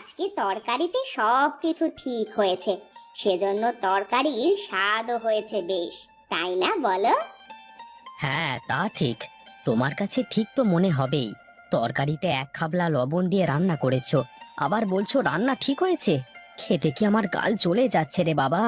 আজকে তরকারিতে সব কিছু ঠিক হয়েছে, সেজন্য তরকারির স্বাদও হয়েছে বেশ, তাই না বলো? হ্যাঁ, তা ঠিক। তোমার কাছে ঠিক তো মনে হবেই। তরকারিতে এক খাবলা লবণ দিয়ে রান্না করেছো, আবার বলছো রান্না ঠিক হয়েছে। খেতে কি আমার গাল জ্বলে যাচ্ছে রে বাবা।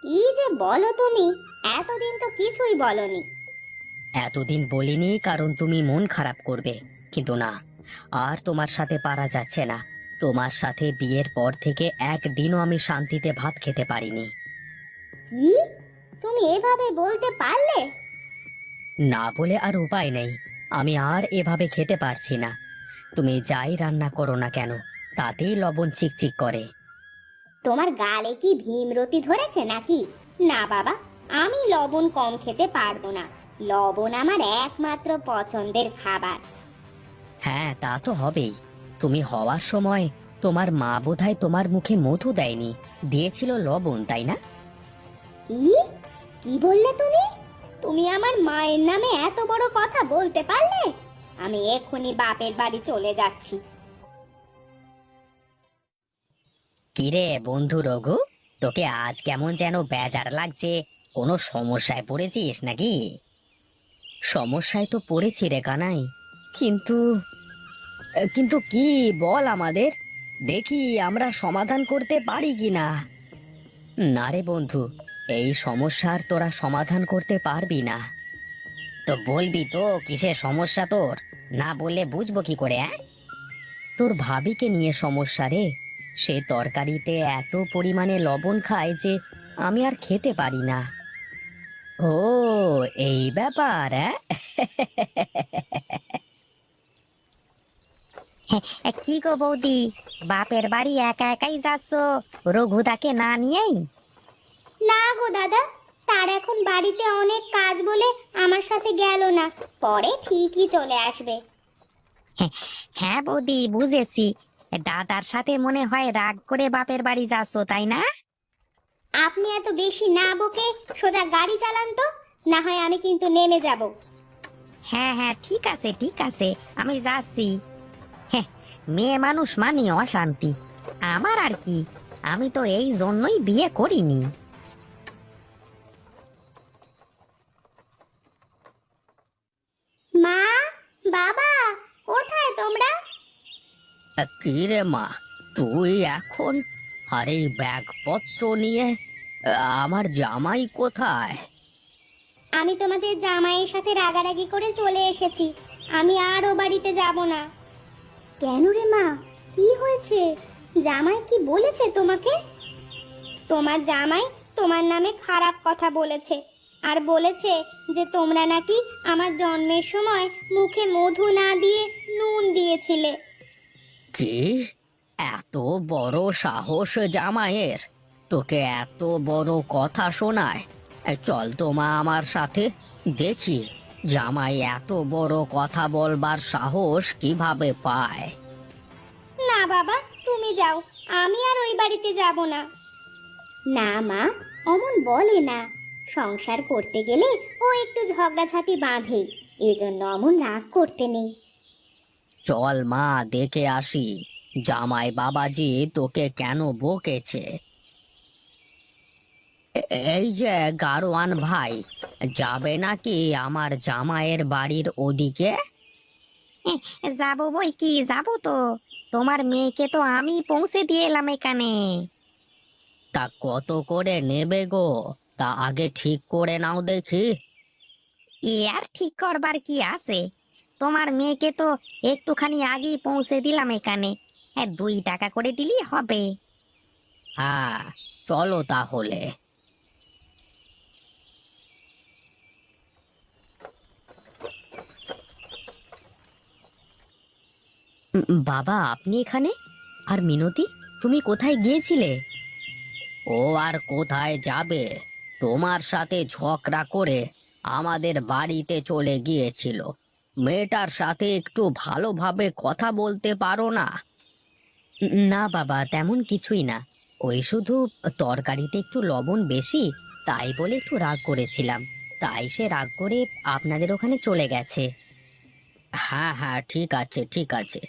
কি যে বলো তুমি, এতদিন তো কিছুই বলনি। এতদিন বলিনি কারণ তুমি মন খারাপ করবে, কিন্তু না, আর তোমার সাথে পারা যাচ্ছে না। তোমার সাথে বিয়ের পর থেকে একদিনও আমি শান্তিতে ভাত খেতে পারিনি। কি, তুমি এভাবে বলতে পারলে? না বলে আর উপায় নেই। আমি আর এভাবে খেতে পারছি না। তুমি যাই রান্না করো না কেন, তাতেই লবণ চিকচিক করে। তোমার গালে কি ভীমরতি ধরেছে নাকি? না বাবা, আমি লবণ কম খেতে পারবো না। লবণ আমার একমাত্র পছন্দের খাবার। হ্যাঁ, তা তো হবেই। তুমি হওয়ার সময় তোমার মা বোধহয় তোমার মুখে মধু দেয়নি, দিয়েছিল লবণ, তাই না? কি, কি বললে তুমি? তুমি আমার মায়ের নামে এত বড় কথা বলতে পারলে? আমি এক্ষুনি বাপের বাড়ি চলে যাচ্ছি। কিরে বন্ধু রঘু, তোকে আজ কেমন যেন বেজার লাগছে। কোনো সমস্যায় পড়েছিস নাকি? সমস্যায় তো পড়েছি রে কানাই, কিন্তু কিন্তু কি, বল আমাদের, দেখি আমরা সমাধান করতে পারি কিনা। না রে বন্ধু, এই সমস্যার তোরা সমাধান করতে পারবি না। তো বলবি তো কিসের সমস্যা তোর, না বললে বুঝবো কি করে? তোর ভাবিকে নিয়ে সমস্যা রে। সে তরকারিতে এত পরিমাণে লবণ খায় যে আমি আর খেতে পারি না। ও, এই ব্যাপার, কি গো বৌদি, বাপের বাড়ি একা একাই যাচ্ছ, রঘুদাকে না নিয়েই? না গো দাদা, তার এখন বাড়িতে অনেক কাজ বলে আমার সাথে গেল না। পরে ঠিকই চলে আসবে। হ্যাঁ বৌদি, বুঝেছি। দাদার সাথে মনে হয় রাগ করে বাপের বাড়ি যাচ্ছ, তাই না? আপনি এত বেশি না বকে সোজা গাড়ি চালান তো, না হয় আমি কিন্তু নেমে যাব। হ্যাঁ হ্যাঁ, ঠিক আছে ঠিক আছে, আমি যাচ্ছি। হ্যাঁ, মেয়ে মানুষ মানি অশান্তি। আমার আর কি, আমি তো এই জন্যই বিয়ে করিনি। মা, বাবা, কোথায় তোমরা? কি রে মা, তুই এখন আর এই ব্যাগপত্র নিয়ে? আমার জামাই কোথায়? আমি তোমাদের জামাইয়ের সাথে রাগারাগি করে চলে এসেছি। আমি আর ও বাড়িতে যাব না। কেন রে মা, কি হয়েছে? জামাই কি বলেছে তোমাকে? তোমার জামাই তোমার নামে খারাপ কথা বলেছে, আর বলেছে যে তোমরা নাকি আমার জন্মের সময় মুখে মধু না দিয়ে নুন দিয়েছিলে। কি, এত বড় সাহস জামাইয়ের, তোকে এত বড় কথা শোনায়? চল তো মা আমার সাথে, দেখি জামাই এত বড় কথা বলবার সাহস কিভাবে পায়। না বাবা, তুমি যাও, আমি আর ওই বাড়িতে যাব না। না মা, অমন বলে না। সংসার করতে গেলে ও একটু ঝগড়াঝাটি বাঁধে, এজন্য অমন রাগ করতে নেই। চল মা, দেখে আসি জামাই বাবাজি তোকে কেন বকেছে। এই যে গারোয়ান ভাই, যাবে নাকি আমার জামাইয়ের বাড়ির ওদিকে? যাবো বই কি, যাবো তো। তোমার মেয়েকে তো আমি পৌঁছে দিয়ে এলাম এখানে। তা কত করে নেবে গো? তা আগে ঠিক করে নাও দেখি। এ আর ঠিক করবার কি আছে? তোমার মেয়েকে তো একটুখানি আগেই পৌঁছে দিলাম এখানে। হ্যাঁ, 2 টাকা করে দিলেই হবে। হ্যাঁ, চলো তাহলে। বাবা, আপনি এখানে? আর মিনতি, তুমি কোথায় গিয়েছিলে? ও আর কোথায় যাবে, তোমার সাথে ঝগড়া করে আমাদের বাড়িতে চলে গিয়েছিল। মেয়েটার সাথে একটু ভালোভাবে কথা বলতে পারো না? না বাবা, তেমন কিছুই না। ওই শুধু তরকারিতে একটু লবণ বেশি, তাই বলে একটু রাগ করেছিলাম। তাই সে রাগ করে আপনাদের ওখানে চলে গেছে। হ্যাঁ হ্যাঁ, ঠিক আছে ঠিক আছে।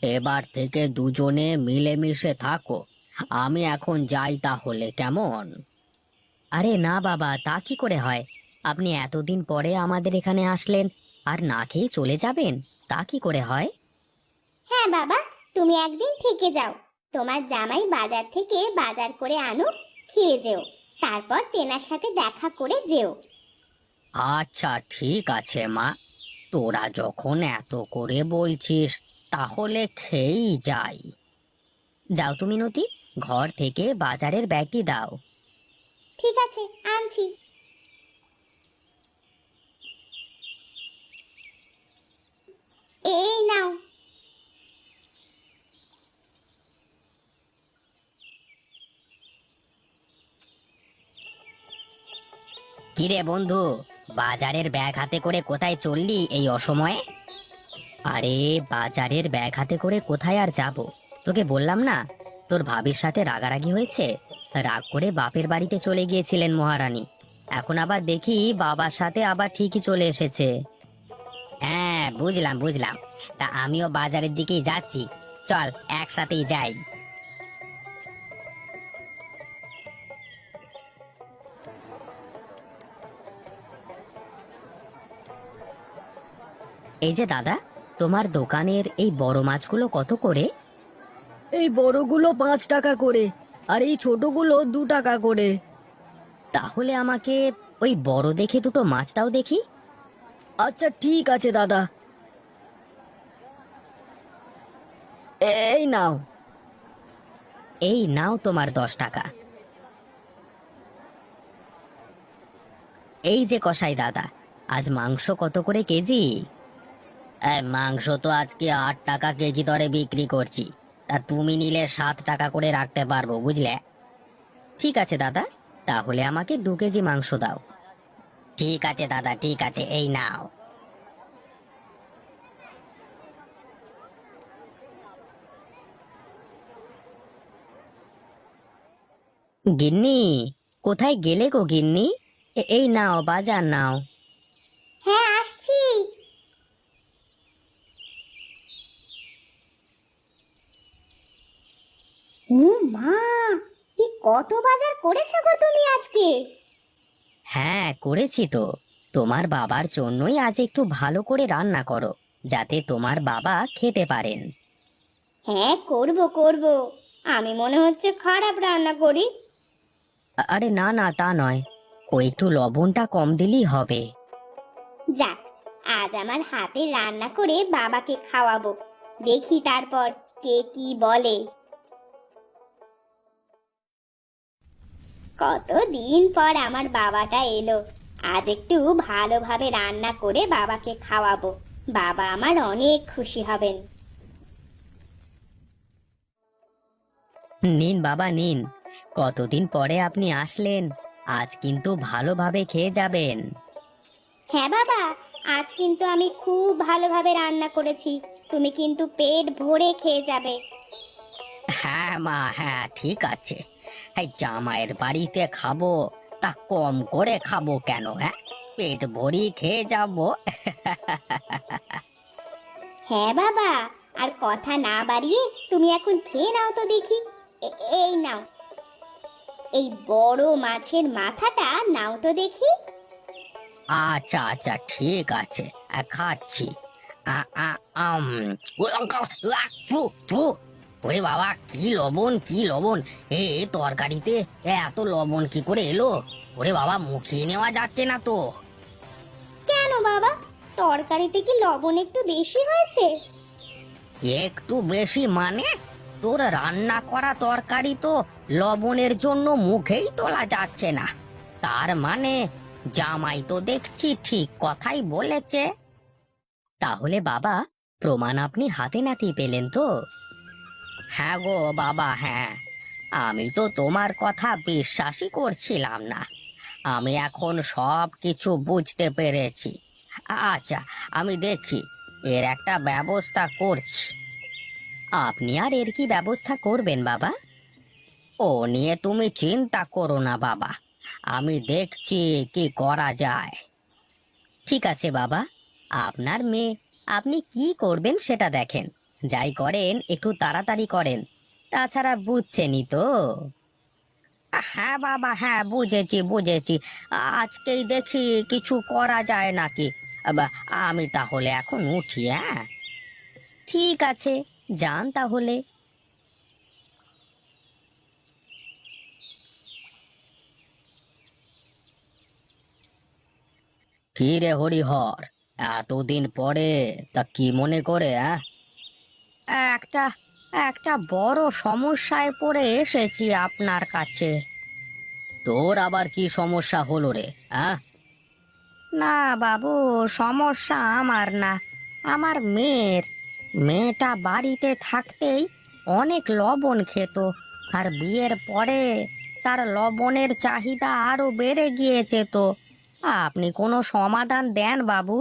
এবার থেকে দুজনে মিলেমিশে থাকো। আমি এখন যাই তাহলে, কেমন? আরে না বাবা, তা কি করে হয়? আপনি এতদিন পরে আমাদের এখানে আসলেন আর না খেয়ে চলে যাবেন? তা কি করে হয়? হ্যাঁ বাবা, তুমি একদিন থেকে যাও। তোমার জামাই বাজার থেকে বাজার করে আনো, খেয়ে যেও। তারপর তেনার সাথে দেখা করে যেও। আচ্ছা ঠিক আছে মা, তোরা যখন এত করে বলছিস তাহলে খেয়েই যাই। যাও তুমি নতি, ঘর থেকে বাজারের ব্যাগটি দাও। ঠিক আছে, আনছি। এই নাও। কিরে বন্ধু, বাজারের ব্যাগ হাতে করে কোথায় চললি এই অসময়ে? আরে বাজারের ব্যাগ হাতে করে কোথায় আর যাব? তোকে বললাম না, তোর ভাবির সাথে রাগারাগি হয়েছে। রাগ করে বাপের বাড়িতে চলে গিয়েছিলেন মহারানী। এখন আবার দেখি বাবার সাথে আবার ঠিকই চলে এসেছে। হ্যাঁ বুঝলাম বুঝলাম, তা আমিও বাজারের দিকেই যাচ্ছি, চল একসাথেই যাই। এই যে দাদা, তোমার দোকানের এই বড় মাছগুলো কত করে? এই বড়গুলো 5 টাকা করে, আর এই ছোটগুলো 2 টাকা করে। তাহলে আমাকে ওই বড় দেখে দুটো মাছ দাও দেখি। আচ্ছা ঠিক আছে দাদা, এই নাও। এই নাও তোমার 10 টাকা। এই যে কসাই দাদা, আজ মাংস কত করে কেজি? মাংস তো আজকে 8 টাকা কেজি দরে বিক্রি করছি, তা তুমি নিলে 7 টাকা করে রাখতে পারবো, বুঝলে? ঠিক আছে দাদা, তাহলে আমাকে 2 কেজি মাংস দাও। ঠিক আছে দাদা, ঠিক আছে, এই নাও। গিন্নি, কোথায় গেলে গো গিন্নি? এই নাও বাজার নাও। হ্যাঁ, আসছি। ও মা, এই কত বাজার করেছো গো তুমি আজকে? হ্যাঁ করেছি তো, তোমার বাবার জন্যই আজ একটু ভালো করে রান্না করো, যাতে তোমার বাবা খেতে পারেন। হ্যাঁ, করব করব। আমি মনে হচ্ছে খারাপ রান্না করি। আরে না না, তা নয়, ও একটু লবণটা কম দিলেই হবে। যাক, আজ আমার হাতে রান্না করে বাবাকে খাওয়াবো। দেখি তারপর কে কি বলে। কতদিন পর আমার বাবাটা এলো। আজ একটু ভালোভাবে রান্না করে বাবাকে খাওয়াবো। বাবা আমার অনেক খুশি হবেন। নিন বাবা নিন, কতদিন পরে আপনি আসলেন, আজ কিন্তু ভালোভাবে খেয়ে যাবেন। হ্যাঁ বাবা, আজ কিন্তু আমি খুব ভালোভাবে রান্না করেছি। তুমি কিন্তু পেট ভরে খেয়ে যাবে। হ্যাঁ মা, হ্যাঁ ঠিক আছে, এই জামাইয়ের বাড়িতে খাবো, তা কম করে খাবো কেন? হ্যাঁ, পেট ভরি খেয়ে যাবো। হ্যাঁ বাবা, আর কথা না বাড়িয়ে তুমি এখন খেয়ে নাও তো দেখি। এই নাও। এই বড় মাছের মাথাটা নাও তো দেখি। আচ্ছা আচ্ছা ঠিক আছে, খাচ্ছি। আ, আ, আম, উ, আ, থু, থু। ওরে বাবা, কি লবণ কি লবণ! তরকারিতে এত লবণ কি করে এলো? ওরে বাবা, মুখিয়ে নেওয়া যাচ্ছে না তো। কেন বাবা, তরকারিতে কি লবণ একটু বেশি হয়েছে? একটু বেশি মানে? তোর রান্না করা তরকারি তো লবণের জন্য মুখেই তোলা যাচ্ছে না। তার মানে জামাই তো দেখছি ঠিক কথাই বলেছে। তাহলে বাবা, প্রমাণ আপনি হাতে নাতেই পেলেন তো? হ্যাঁ গো বাবা, হ্যাঁ, আমি তো তোমার কথা বিশ্বাসই করছিলাম না। আমি এখন সব কিছু বুঝতে পেরেছি। আচ্ছা, আমি দেখি এর একটা ব্যবস্থা করছি। আপনি আর এর কি ব্যবস্থা করবেন বাবা? ও নিয়ে তুমি চিন্তা করো না বাবা, আমি দেখছি কি করা যায়। ঠিক আছে বাবা, আপনার মেয়ে, আপনি কি করবেন সেটা দেখেন। যাই করেন একটু তাড়াতাড়ি করেন, তাছাড়া বুঝছেনই তো। হ্যাঁ বাবা, হ্যাঁ বুঝেছি বুঝেছি, আজকেই দেখি কিছু করা যায় নাকি। আবা, আমি তাহলে এখন উঠি, হ্যাঁ? ঠিক আছে, যান তাহলে। কি রে হরিহর, এতদিন পরে তা কি মনে করে? একটা একটা বড় সমস্যায় পড়ে এসেছি আপনার কাছে। তোর আবার কি সমস্যা হলো রে? না বাবু, সমস্যা আমার না, আমার মেয়ের। মেয়েটা বাড়িতে থাকতেই অনেক লবণ খেত, আর বিয়ের পরে তার লবণের চাহিদা আরো বেড়ে গিয়েছে। তো আপনি কোনো সমাধান দেন বাবু।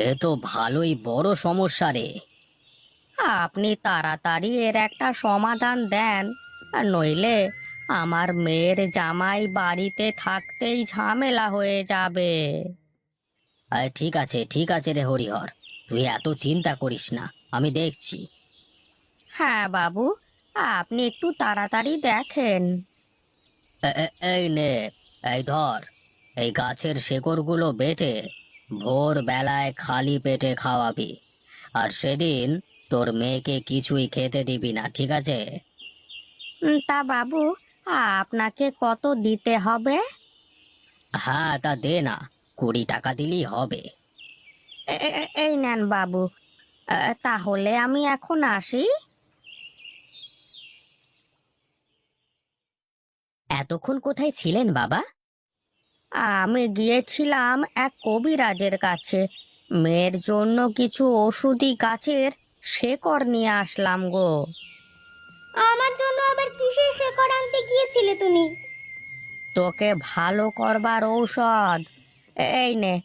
এ তো ভালোই বড় সমস্যা রে। আপনি তাড়াতাড়ি এর একটা সমাধান দেন, আর নইলে আমার মেয়ের জামাই বাড়িতে থাকতেই ঝামেলা হয়ে যাবে। ঠিক আছে ঠিক আছে রে হরিহর, তুই এত চিন্তা করিস না, আমি দেখছি। হ্যাঁ বাবু, আপনি একটু তাড়াতাড়ি দেখেন। এই নে, এই ধর, এই গাছের শেকড়গুলো বেটে ভোর বেলায় খালি পেটে খাওয়াবি। আর সেদিন তোর মেয়েকে কিছুই খেতে দিবি না, ঠিক আছে? তা বাবু, আপনাকে কত দিতে হবে? হ্যাঁ তা দে না, 20 টাকা দিলেই হবে। এই নেন বাবু, তাহলে আমি এখন আসি। এতক্ষণ কোথায় ছিলেন বাবা? আমি গিয়েছিলাম এক কবিরাজের কাছে, মেয়ের জন্য কিছু ওষুধি গাছের শেকড় নিয়ে আসলাম গো। আমার জন্য আবার কিসের শেকড় আনতে গিয়েছিলে তুমি? তোকে ভালো করবার ঔষধ, এই নে,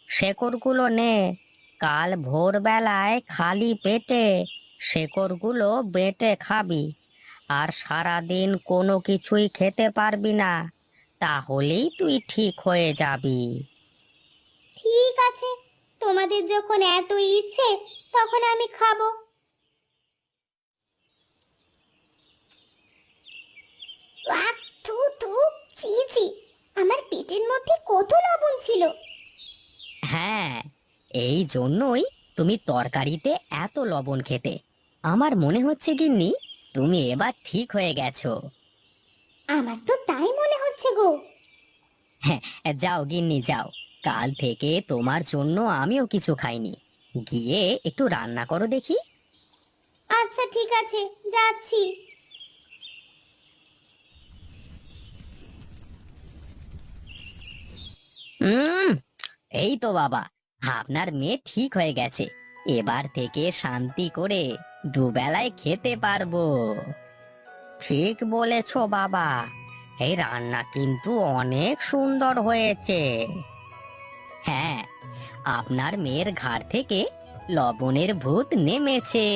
শেকড়গুলো নে। কাল ভোরবেলায় খালি পেটে শেকড়গুলো বেটে খাবি, আর সারাদিন কোনো কিছুই খেতে পারবি না, তাহলেই তুই ঠিক হয়ে যাবি। ঠিক আছে, তোমাদের যখন এত ইচ্ছে তখন আমি খাবো। আহ, থু থু, ছি ছি, আমার পেটের মধ্যে কত লবণ ছিল! হ্যাঁ, এই জন্যই তুমি তরকারিতে এত লবণ খেতে। আমার মনে হচ্ছে গিন্নি, তুমি এবার ঠিক হয়ে গেছো। আমার তো তাই মনে হচ্ছে গো। হ্যাঁ, যাও গিন্নি যাও, কাল থেকে তোমার জন্য আমিও কিছু খাইনি। গিয়ে একটু রান্না করো দেখি। আচ্ছা ঠিক আছে, যাচ্ছি। হুম, এই তো বাবা, আপনার মেয়ে ঠিক হয়ে গেছে। এবার থেকে শান্তি করে দুবেলায় খেতে পারবো। ঠিক বলেছো বাবা, এই রান্না কিন্তু অনেক সুন্দর হয়েছে। হ্যাঁ, আপনার মেয়ের ঘাড় থেকে লবণের ভূত নেমেছে।